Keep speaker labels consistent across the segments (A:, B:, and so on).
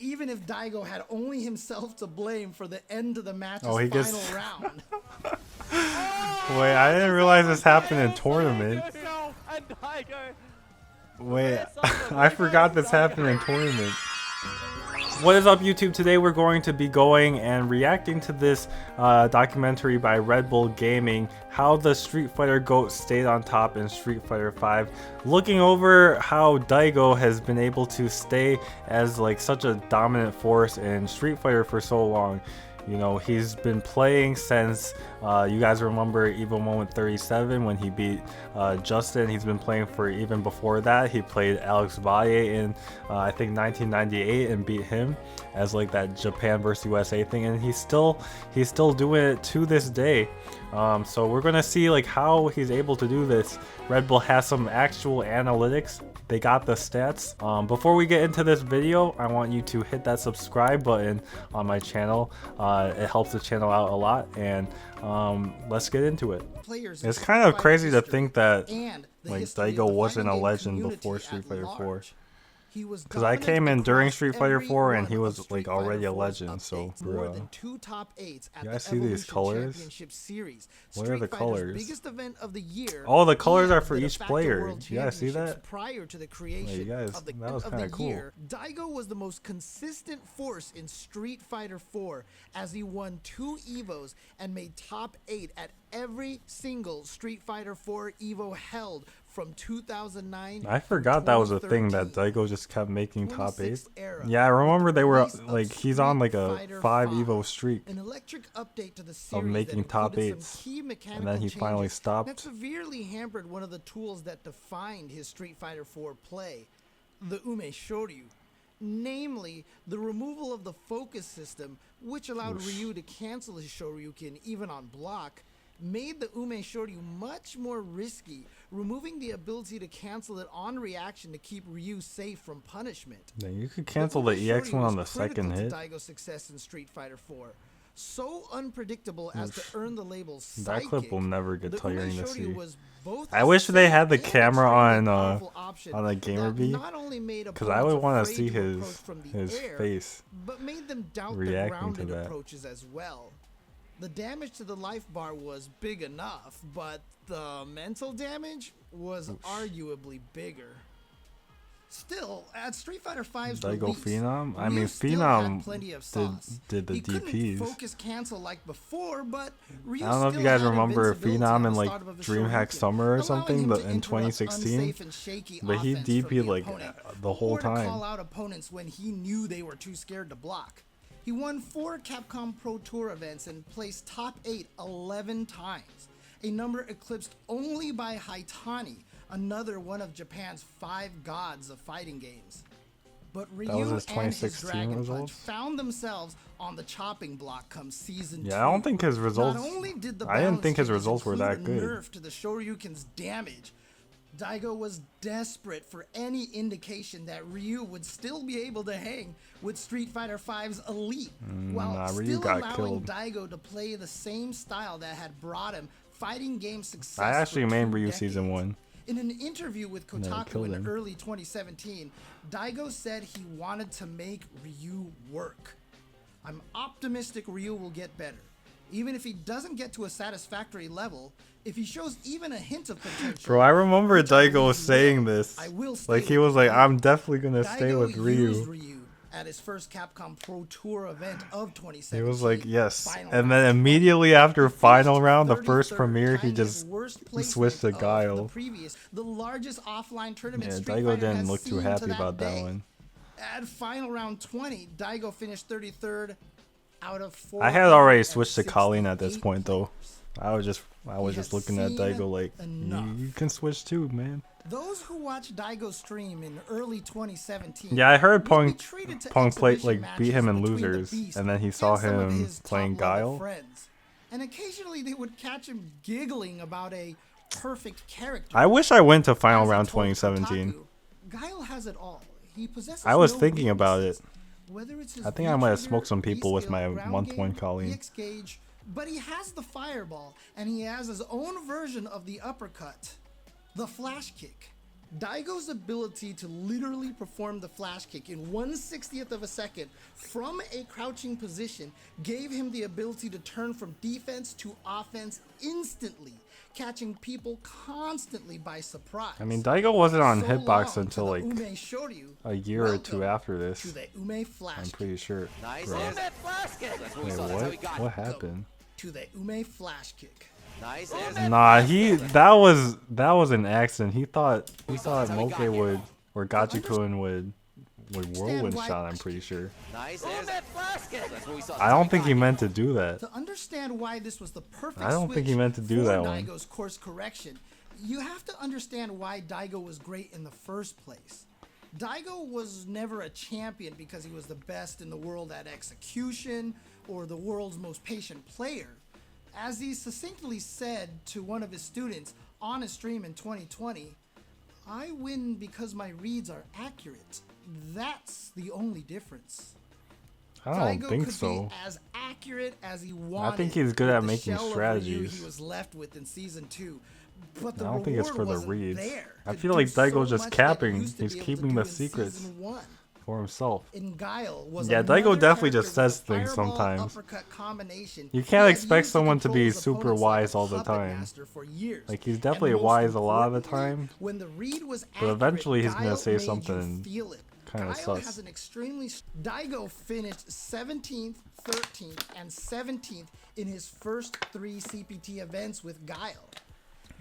A: even if Daigo had only himself to blame for the end of the match's
B: he
A: final
B: gets...
A: round.
B: Wait, I didn't realize this happened in tournament. Wait, I forgot this happened in tournament. What is up, YouTube? Today we're going to be going and reacting to this documentary by Red Bull Gaming, how the Street Fighter GOAT stayed on top in Street Fighter V, looking over how Daigo has been able to stay as like such a dominant force in Street Fighter for so long. You know, he's been playing since, you guys remember Evil Moment 37 when he beat Justin. He's been playing for even before that. He played Alex Valle in, I think, 1998 and beat him as like that Japan versus USA thing. And he's still doing it to this day. So we're going to see like how he's able to do this. Red Bull has some actual analytics. They got the stats. Before we get into this video, I want you to hit that subscribe button on my channel. It helps the channel out a lot, and let's get into it. It's kind of crazy to think that like Daigo wasn't a legend before Street Fighter 4. Because I came in during Street Fighter 4 and he was like already a legend, so bro. You guys see these colors? What are the colors? Oh, the colors are for each player. You guys see that? Wait, you guys, that was kind of cool.
A: Daigo was the most consistent force in Street Fighter 4 as he won 2 Evos and made top 8 at every single Street Fighter 4 Evo held from 2009.
B: I forgot that was a thing that Daigo just kept making top 8. Yeah, I remember they were like, he's on like a 5 Evo streak of making top 8s, and then he finally stopped.
A: That severely hampered one of the tools that defined his Street Fighter 4 play, the Umehara. Namely, the removal of the focus system, which allowed Ryu to cancel his Shoryuken even on block, made the Umehara much more risky, removing the ability to cancel it on reaction to keep Ryu safe from punishment.
B: Then you could cancel the EX one on the second hit.
A: Daigo's success in Street Fighter 4. So unpredictable as to earn the label psychic.
B: That clip will never get tiring to see. I wish they had the camera on a gamer beat, because I would want to see his face reacting to that.
A: As well. The damage to the life bar was big enough, but the mental damage was arguably bigger. Still, at Street Fighter V's
B: Daigo
A: release,
B: Phenom? I mean, Phenom did the DPs.
A: Focus cancel like before, but Ryu
B: I don't know if you guys remember Phenom in like DreamHack Summer or something, but in 2016. But he DP'd like the whole time.
A: Call out opponents when he knew they were too scared to block. He won 4 Capcom Pro Tour events and placed top 8 11 times, a number eclipsed only by Haitani, another one of Japan's 5 gods of fighting games. But Ryu and his Dragon Punch found themselves on the chopping block come season 2.
B: Yeah, I don't think his results. I didn't think his results were that good.
A: Nerf to the Shoryuken's damage. Daigo was desperate for any indication that Ryu would still be able to hang with Street Fighter V's elite, while still allowing Daigo to play the same style that had brought him fighting game success.
B: I actually made Ryu Season 1.
A: In an interview with Kotaku in early 2017, Daigo said he wanted to make Ryu work. I'm optimistic Ryu will get better. Even if he doesn't get to a satisfactory level, if he shows even a hint of potential.
B: Bro, I remember Daigo saying this. Like, he was like, I'm definitely going to stay with Ryu.
A: At his first Capcom Pro Tour event of 2017.
B: He was like, yes. And then immediately after final round, the first premiere, he just switched to Guile.
A: The largest offline tournament.
B: Yeah, Daigo didn't look too happy about that one.
A: At final round 20, Daigo finished 33rd out of 4.
B: I had already switched to Colleen at this point, though. I was just looking at Daigo like, you can switch too, man.
A: Those who watched Daigo stream in early 2017.
B: Yeah, I heard Punk play like beat him in losers, and then he saw him playing Guile.
A: And occasionally they would catch him giggling about a perfect character.
B: I wish I went to final round 2017.
A: Guile has it all. He possesses
B: I was thinking about it. I think I might have smoked some people with my month 1 Colleen.
A: But he has the fireball, and he has his own version of the uppercut, the flash kick. Daigo's ability to literally perform the flash kick in 1/60th of a second from a crouching position gave him the ability to turn from defense to offense instantly, catching people constantly by surprise.
B: I mean, Daigo wasn't on
A: So
B: hitbox
A: long
B: until
A: to the
B: like
A: Ume Shoryu.
B: a year or two
A: Welcome
B: after this.
A: to the Ume flash
B: I'm
A: kick.
B: pretty sure.
C: Nice.
B: Bro.
C: There's that flash kick. That's what we
B: Wait,
C: saw. That's how we got it.
B: what happened?
A: To the Ume flash kick.
C: Nice. There's that
B: Nah,
C: flash
B: that was an accident. He thought Moke would or Gachikun would whirlwind
A: why-
B: shot. I'm pretty sure.
C: Nice. There's that flash kick. That's what we saw.
B: I don't think he meant to do that.
A: To understand why this was the perfect
B: I don't think he
A: switch
B: meant to do
A: for
B: that one.
A: Daigo's course correction, you have to understand why Daigo was great in the first place. Daigo was never a champion because he was the best in the world at execution or the world's most patient player. As he succinctly said to one of his students on a stream in 2020, I win because my reads are accurate. That's the only difference.
B: I don't
A: Daigo
B: think
A: could
B: so.
A: be as accurate as he wanted.
B: I think he's good
A: with
B: at
A: the
B: making
A: shell of Ryu
B: strategies.
A: he was left with in season 2, but the
B: I don't think it's
A: reward
B: for the
A: wasn't
B: reads.
A: there
B: I
A: to
B: feel
A: do
B: like
A: so
B: Daigo's just
A: much that he
B: capping.
A: used to
B: He's
A: be able to
B: keeping
A: do
B: the
A: in
B: secrets
A: season 1.
B: for himself.
A: In Guile was
B: Yeah,
A: another
B: Daigo definitely
A: character
B: just says
A: with a
B: things
A: fireball
B: sometimes.
A: uppercut combination.
B: You
A: He
B: can't
A: had
B: expect
A: used
B: someone to
A: control
B: be
A: his
B: super
A: opponents like
B: wise
A: a
B: all the
A: puppet
B: time.
A: master for years.
B: Like, he's
A: And
B: definitely
A: most
B: wise a lot of the
A: importantly,
B: time,
A: when the read was
B: but
A: accurate,
B: eventually he's gonna
A: Guile
B: say
A: made you
B: something
A: feel it.
B: kinda
A: Guile
B: sus.
A: has an extremely Daigo finished 17th, 13th, and 17th in his first 3 CPT events with Guile.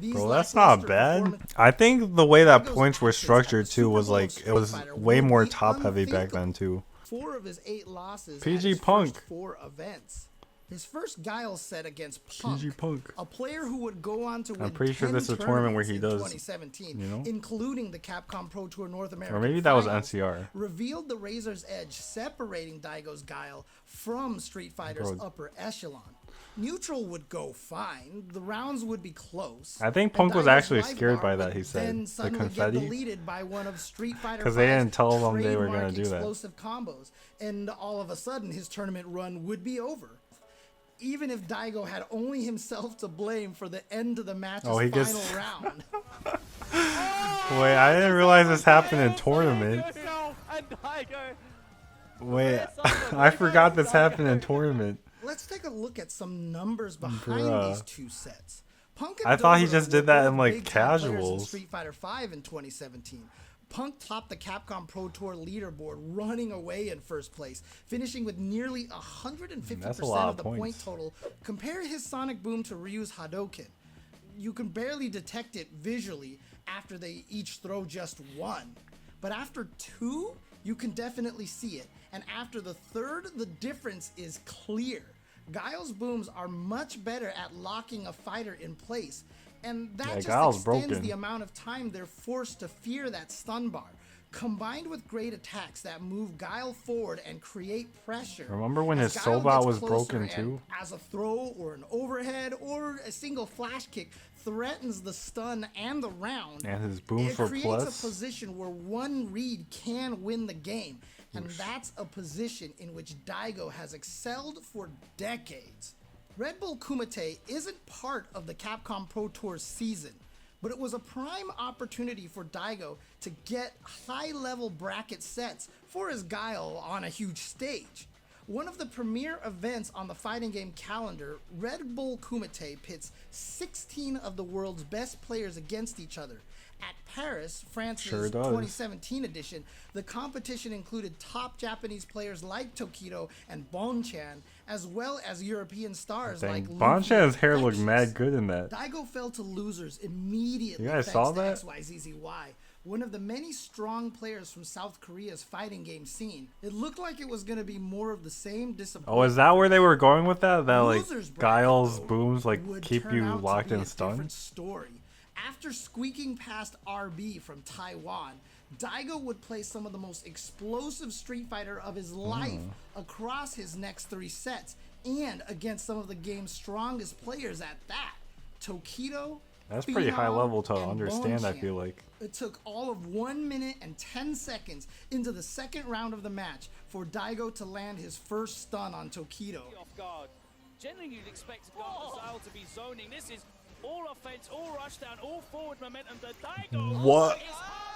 A: These
B: Bro, that's not
A: lackluster
B: bad.
A: performance-
B: I think the way that
A: Daigo's
B: points were
A: absence at
B: structured
A: the
B: too
A: Super
B: was
A: Bowl
B: like
A: of
B: it was
A: Street Fighter
B: way
A: would
B: more
A: be
B: top heavy back
A: unthinkable.
B: then too.
A: 4 of his 8 losses
B: PG
A: at his
B: Punk.
A: first 4 events. His first Guile set against Punk,
B: PG Punk.
A: a player who would go on to win
B: pretty sure
A: 10
B: this is a tournament where
A: tournaments
B: he
A: in
B: does,
A: 2017,
B: you know?
A: including the Capcom Pro Tour North America.
B: Or maybe that was
A: Finals,
B: NCR.
A: revealed the razor's edge separating Daigo's Guile from Street Fighter's
B: Bro.
A: upper echelon. Neutral would go fine. The rounds would be close.
B: I think
A: and
B: Punk was
A: Daigo's
B: actually
A: life
B: scared
A: bar
B: by that,
A: would
B: he said.
A: then
B: The
A: suddenly
B: confetti.
A: get deleted by one of Street Fighter
B: 'Cause they didn't
A: 5's
B: tell them they were gonna
A: trademark
B: do that.
A: explosive combos, and all of a sudden his tournament run would be over. Even if Daigo had only himself to blame for the end of the match's
B: he
A: final
B: gets-
A: round.
B: Wait, I didn't realize this happened in tournament. Wait, I forgot this happened in tournament.
A: Let's take a look at some numbers behind
B: Bruh.
A: these two sets. Punk and
B: I thought he
A: Dobro
B: just did
A: were
B: that
A: both
B: in, like,
A: big-time players in
B: casuals.
A: Street Fighter 5 in 2017. Punk topped the Capcom Pro Tour leaderboard, running away in first place, finishing with nearly 150%
B: That's a lot
A: of the
B: of
A: point
B: points.
A: total. Compare his Sonic Boom to Ryu's Hadouken. You can barely detect it visually after they each throw just one. But after 2, you can definitely see it. And after the 3rd, the difference is clear. Guile's booms are much better at locking a fighter in place. And that just
B: Guile's
A: extends
B: broken.
A: the amount of time they're forced to fear that stun bar. Combined with great attacks that move Guile forward and create pressure.
B: Remember when
A: as
B: his
A: Guile
B: Sobot
A: gets
B: was
A: closer
B: broken
A: and
B: too?
A: as a throw or an overhead or a single flash kick threatens the stun and the round.
B: And his booms
A: It
B: were
A: creates
B: plus.
A: a position where one read can win the game. And that's a position in which Daigo has excelled for decades. Red Bull Kumite isn't part of the Capcom Pro Tour season, but it was a prime opportunity for Daigo to get high-level bracket sets for his Guile on a huge stage. One of the premier events on the fighting game calendar, Red Bull Kumite pits 16 of the world's best players against each other. At Paris, France's
B: Sure does.
A: 2017 edition, the competition included top Japanese players like Tokido and Bonchan, as well as European stars
B: Dang,
A: like
B: Bonchan's
A: Luffy
B: hair
A: and
B: looked
A: Infectious.
B: mad good in that.
A: Daigo fell to losers immediately.
B: You guys
A: thanks
B: saw
A: to
B: that?
A: XYZZY, one of the many strong players from South Korea's fighting game scene. It looked like it was going to be more of the same disappointment.
B: Oh, is that where they were going with that? That like
A: Losers bracket,
B: Guile's
A: though,
B: booms like
A: would
B: keep
A: turn
B: you
A: out to
B: locked
A: be
B: in
A: a
B: stun?
A: different story. After squeaking past RB from Taiwan, Daigo would play some of the most explosive Street Fighter of his life across his next 3 sets, and against some of the game's strongest players at that. Tokido,
B: That's pretty high
A: Phenom,
B: level to
A: and
B: understand, I
A: Bonchan.
B: feel like.
A: It took all of 1 minute and 10 seconds into the second round of the match for Daigo to land his first stun on Tokido.
D: Off guard. Generally, you'd expect Gunmasale to be zoning. This is all offense, all rush down, all forward momentum. The Daigo
B: What?
D: is high.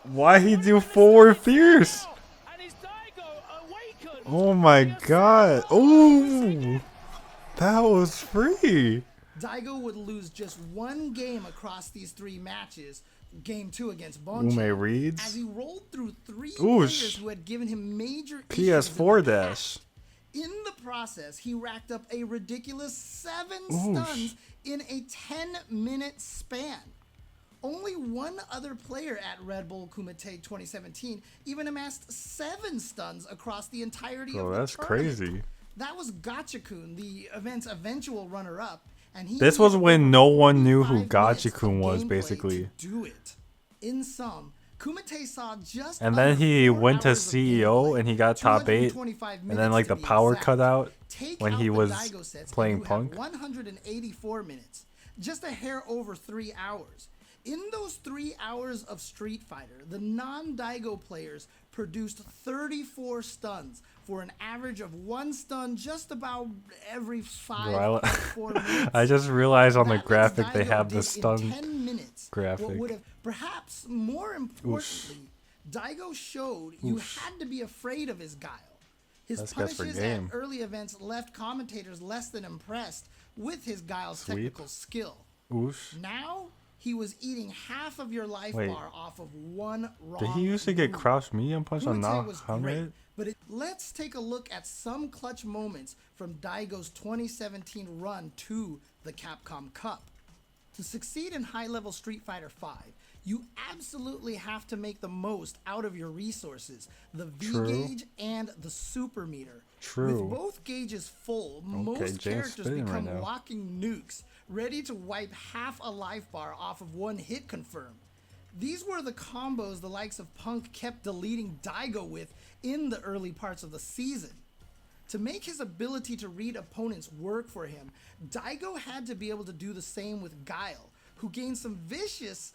B: Why he do forward fierce?
D: And is Daigo awakened?
B: Oh my god. Oh, that was free.
A: Daigo would lose just one game across these 3 matches. Game 2 against Bonchi,
B: Ume reads.
A: as he rolled through 3
B: Oosh.
A: players who had given him major issues in
B: PS4
A: the
B: dash.
A: past. In the process, he racked up a ridiculous 7
B: Oosh.
A: stuns in a 10-minute span. Only one other player at Red Bull Kumite 2017 even amassed 7 stuns across the entirety
B: Bro,
A: of the
B: that's
A: tournament.
B: crazy.
A: That was Gachikun, the event's eventual runner-up, and he
B: This was
A: needed
B: when
A: over
B: no one knew who
A: 45 minutes of
B: Gachikun was,
A: gameplay
B: basically.
A: to do it. In sum, Kumite saw just
B: And then
A: under
B: he
A: 4
B: went to
A: hours of
B: CEO
A: gameplay,
B: and he got top 8.
A: 225
B: And then
A: minutes
B: like
A: to
B: the
A: be
B: power
A: exact.
B: cut out
A: Take
B: when
A: out
B: he
A: the
B: was
A: Daigo sets
B: playing
A: and you have
B: Punk.
A: 184 minutes, just a hair over 3 hours. In those 3 hours of Street Fighter, the non-Daigo players produced 34 stuns for an average of 1 stun just about every 4 minutes.
B: I just realized on the
A: That means
B: graphic they
A: Daigo
B: have the
A: did in
B: stun
A: 10 minutes
B: graphic.
A: what would have, perhaps more importantly, Daigo showed you had to be afraid of his guile. His
B: That's good for
A: punishes at
B: game.
A: early events left commentators less than impressed with his guile's
B: Sweep.
A: technical skill.
B: Oosh.
A: Now he was eating half of your life
B: Wait.
A: bar off of one wrong
B: Did he used to get
A: move.
B: crouch medium punch on
A: Kumite was great,
B: 900?
A: but let's take a look at some clutch moments from Daigo's 2017 run to the Capcom Cup. To succeed in high-level Street Fighter V, you absolutely have to make the most out of your resources, the V
B: True.
A: gauge and the super meter.
B: True.
A: With both gauges full,
B: Okay,
A: most
B: James
A: characters
B: spitting right
A: become
B: now.
A: walking nukes, ready to wipe half a life bar off of one hit confirm. These were the combos the likes of Punk kept deleting Daigo with in the early parts of the season. To make his ability to read opponents work for him, Daigo had to be able to do the same with Guile, who gained some vicious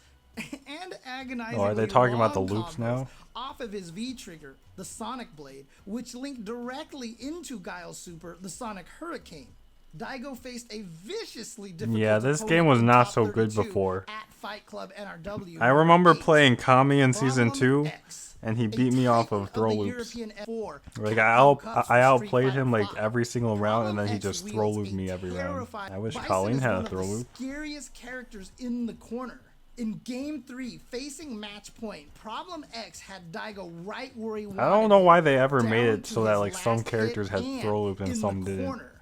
A: and agonizing
B: Oh, are they talking about the loops now?
A: off of his V-trigger, the Sonic Blade, which linked directly into Guile's super, the Sonic Hurricane. Daigo faced a viciously difficult
B: Yeah, this
A: opponent
B: game was
A: in
B: not
A: top
B: so good
A: 32
B: before.
A: at Fight Club NRW
B: I remember
A: number 8.
B: playing Kami in season
A: Problem
B: 2,
A: X,
B: and he
A: a
B: beat me off
A: titan
B: of throw
A: the
B: loops.
A: European F4
B: Like
A: Capcom Cups
B: I
A: for Street
B: outplayed him
A: Fighter
B: like
A: V.
B: every single round, and then he
A: Problem
B: just
A: X
B: throw
A: wields
B: looped
A: a
B: me every round.
A: terrifying-
B: I wish
A: Bison
B: Colleen
A: is
B: had
A: one
B: a
A: of
B: throw
A: the
B: loop.
A: scariest characters in the corner. In game 3, facing match point, Problem X had Daigo right where he wanted.
B: I don't know why they ever
A: down
B: made it
A: to
B: so that
A: his
B: like some
A: last
B: characters
A: hit
B: had throw loops and
A: in
B: some
A: the
B: didn't.
A: corner.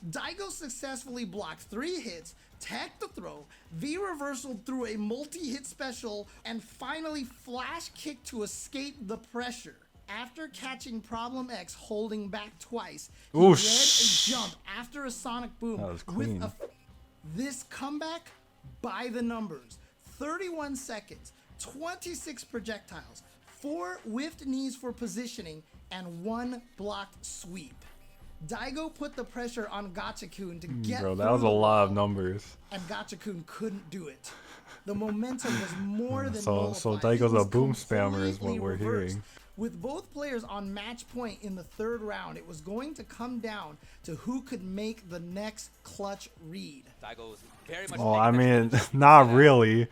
A: Daigo successfully blocked 3 hits, tagged the throw, V-reversal through a multi-hit special, and finally flash kicked to escape the pressure. After catching Problem X holding back twice, he led a jump after a Sonic Boom
B: That was
A: with
B: clean.
A: this comeback by the numbers. 31 seconds, 26 projectiles, 4 whiffed knees for positioning, and 1 blocked sweep. Daigo put the pressure on Gachikun to get
B: Bro, that
A: through
B: was a
A: the
B: lot of
A: wall,
B: numbers.
A: and Gachikun couldn't do it. The momentum was more than
B: So
A: nullified.
B: Daigo's
A: It was
B: a boom spammer is
A: completely
B: what we're
A: reversed.
B: hearing.
A: With both players on match point in the 3rd round, it was going to come down to who could make the next clutch read.
C: Daigo was very much.
B: Well, I mean, not really.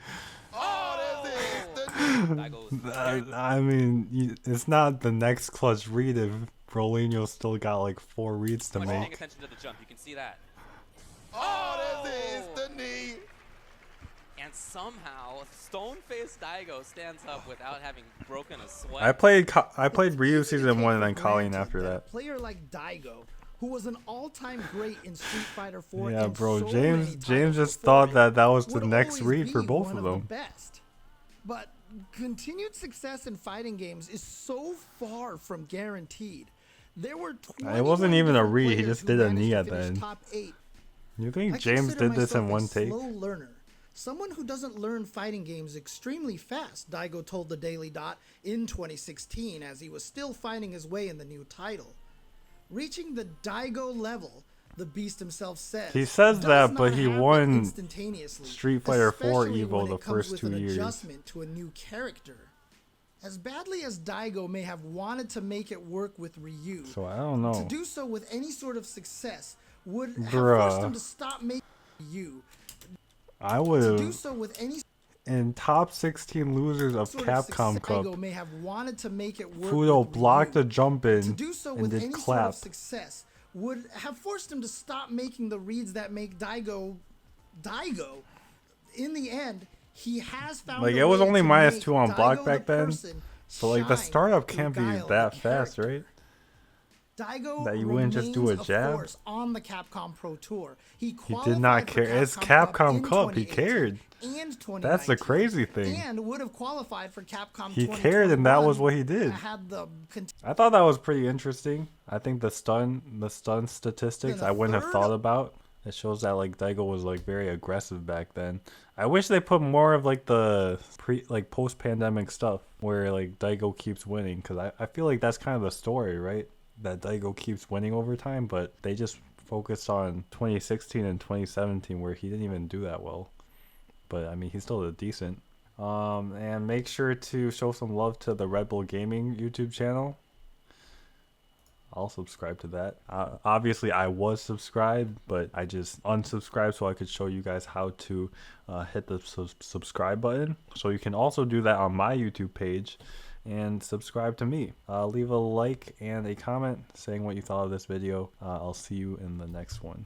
C: Daigo was
B: I mean, it's not the next clutch read if Rolinho still got like 4 reads to
C: much paying
B: make.
C: attention to the jump. You can see that.
E: The knee.
C: And somehow, stone-faced Daigo stands up without having broken a sweat.
B: I played Ryu
A: Easy to
B: season
A: take
B: 1 and
A: for
B: then Colleen
A: granted
B: after
A: that.
B: that.
A: A player like Daigo, who was an all-time great in Street Fighter 4,
B: Yeah,
A: and
B: bro,
A: so many
B: James
A: titles
B: just
A: before
B: thought
A: it,
B: that was the
A: would
B: next
A: always
B: read for
A: be
B: both
A: one
B: of
A: the
B: them.
A: best. But continued success in fighting games is so far from guaranteed. There were 21
B: It wasn't even a
A: different
B: read, he
A: players
B: just
A: who
B: did a
A: managed
B: knee
A: to
B: at the
A: finish
B: end.
A: top 8.
B: You
A: I
B: think James
A: consider
B: did this in
A: myself
B: one
A: a
B: take?
A: slow learner, someone who doesn't learn fighting games extremely fast, Daigo told the Daily Dot in 2016 as he was still finding his way in the new title. Reaching the Daigo level, the beast himself says.
B: He says
A: does
B: that,
A: not
B: but he
A: happen
B: won
A: instantaneously,
B: Street Fighter 4
A: especially
B: Evo
A: when
B: the
A: it comes
B: first
A: with
B: 2
A: an
B: years.
A: adjustment to a new character. As badly as Daigo may have wanted to make it work with Ryu,
B: So I don't
A: to
B: know.
A: do so with any sort of success would have
B: Bruh.
A: forced him to stop making Ryu.
B: I
A: To
B: would
A: do
B: have.
A: so with any
B: in top 16 losers of
A: sort
B: Capcom
A: success
B: Cup,
A: Daigo may have wanted to make it work
B: Fudo
A: with
B: blocked
A: Ryu.
B: the jump
A: To
B: in
A: do so
B: and
A: with
B: did
A: any sort
B: clap.
A: of success would have forced him to stop making the reads that make Daigo Daigo. In the end, he has found
B: Like,
A: a
B: it was
A: way
B: only
A: to
B: minus
A: make
B: 2 on block
A: Daigo
B: back
A: the
B: then,
A: person
B: so like the
A: shine
B: startup
A: through
B: can't be
A: Guile,
B: that
A: the
B: fast,
A: character.
B: right?
A: Daigo
B: That you wouldn't just do a
A: remains
B: jab?
A: force on the Capcom Pro Tour. He
B: did not
A: qualified for
B: care. It's
A: Capcom
B: Capcom
A: in
B: Cup. He
A: 2018
B: cared.
A: And 2019,
B: That's the crazy thing.
A: And would have qualified for Capcom.
B: He cared, and that was what he
A: 2021
B: did.
A: Had the
B: I thought that was pretty interesting. I think the stun statistics
A: Then a
B: I wouldn't have
A: third-
B: thought about. It shows that like Daigo was like very aggressive back then. I wish they put more of like the post pandemic stuff where like Daigo keeps winning, because I feel like that's kind of the story, right? That Daigo keeps winning over time, but they just focused on 2016 and 2017 where he didn't even do that well. But I mean, he's still decent. And make sure to show some love to the Red Bull Gaming YouTube channel. I'll subscribe to that. Obviously, I was subscribed, but I just unsubscribed so I could show you guys how to hit the subscribe button. So you can also do that on my YouTube page and subscribe to me. Leave a like and a comment saying what you thought of this video. I'll see you in the next one.